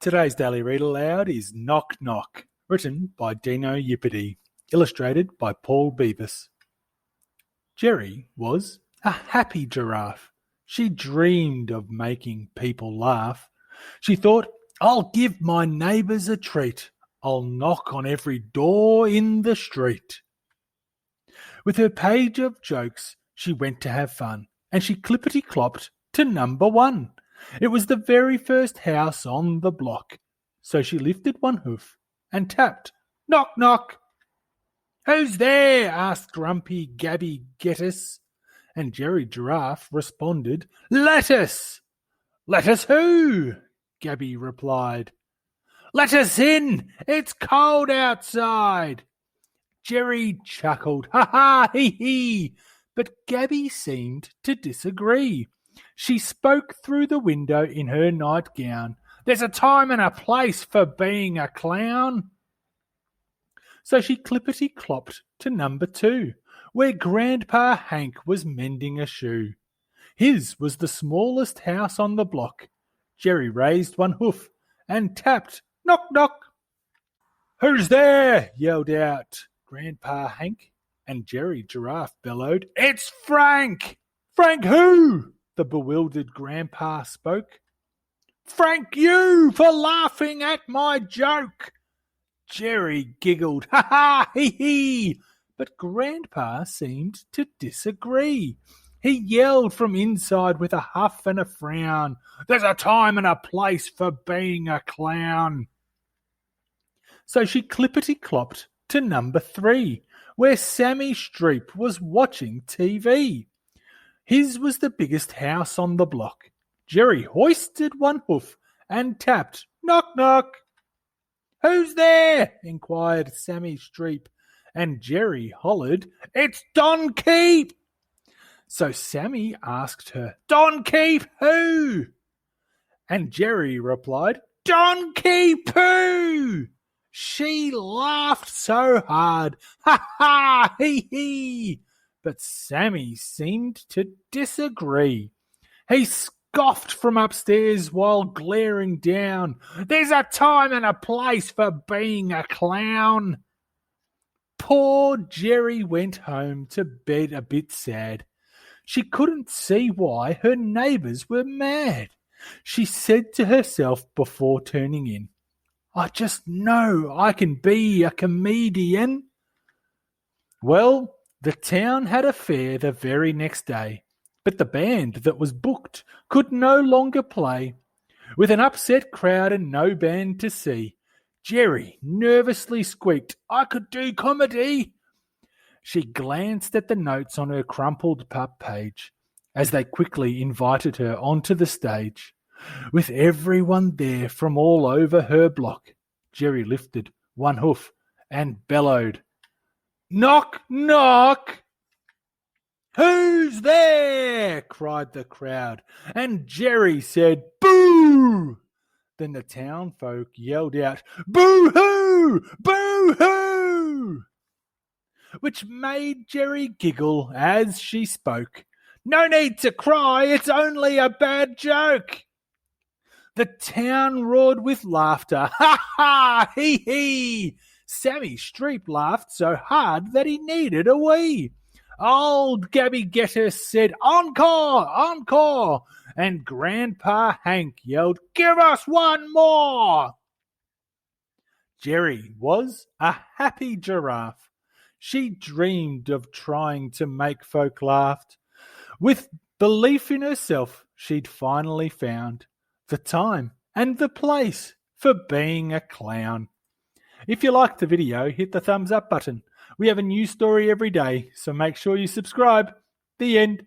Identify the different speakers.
Speaker 1: Today's Daily Read Aloud is Knock Knock, written by Deano Yipadee, illustrated by Paul Beavis. Jerry was a happy giraffe. She dreamed of making people laugh. She thought, I'll give my neighbours a treat. I'll knock on every door in the street. With her page of jokes, she went to have fun, and she clippity-clopped to number 1. It was the very first house on the block. So she lifted one hoof and tapped. Knock, knock. Who's there? Asked grumpy Gabby Gettus. And Jerry Giraffe responded, Lettuce. Lettuce who? Gabby replied. Let us in. It's cold outside. Jerry chuckled. Ha ha, hee hee. But Gabby seemed to disagree. She spoke through the window in her nightgown. There's a time and a place for being a clown. So she clippity-clopped to number 2, where Grandpa Hank was mending a shoe. His was the smallest house on the block. Jerry raised one hoof and tapped. Knock, knock. Who's there? Yelled out Grandpa Hank, and Jerry Giraffe bellowed, It's Frank! Frank who? The bewildered Grandpa spoke. Frank you for laughing at my joke. Jerry giggled, ha ha, hee hee. But Grandpa seemed to disagree. He yelled from inside with a huff and a frown, There's a time and a place for being a clown. So she clippity-clopped to number 3, where Sammy Streep was watching TV. His was the biggest house on the block. Jerry hoisted one hoof and tapped. Knock, knock. Who's there? Inquired Sammy Streep, and Jerry hollered, It's Don Keep. So Sammy asked her, Don Keep who? And Jerry replied, Don Keep who? She laughed so hard, ha ha, hee hee. But Sammy seemed to disagree. He scoffed from upstairs while glaring down. There's a time and a place for being a clown. Poor Jerry went home to bed a bit sad. She couldn't see why her neighbours were mad. She said to herself before turning in, I just know I can be a comedian. Well, the town had a fair the very next day, but the band that was booked could no longer play. With an upset crowd and no band to see, Jerry nervously squeaked, I could do comedy. She glanced at the notes on her crumpled pup page as they quickly invited her onto the stage. With everyone there from all over her block, Jerry lifted one hoof and bellowed, Knock, knock! Who's there? Cried the crowd, and Jerry said, Boo! Then the townfolk yelled out, Boo-hoo! Boo-hoo! Which made Jerry giggle as she spoke. No need to cry, it's only a bad joke. The town roared with laughter. Ha ha! Hee hee! Sammy Streep laughed so hard that he needed a wee. Old Gabby Gettus said, Encore! Encore! And Grandpa Hank yelled, Give us one more! Jerry was a happy giraffe. She dreamed of trying to make folk laugh. With belief in herself, she'd finally found the time and the place for being a clown. If you liked the video, hit the thumbs up button. We have a new story every day, so make sure you subscribe. The end.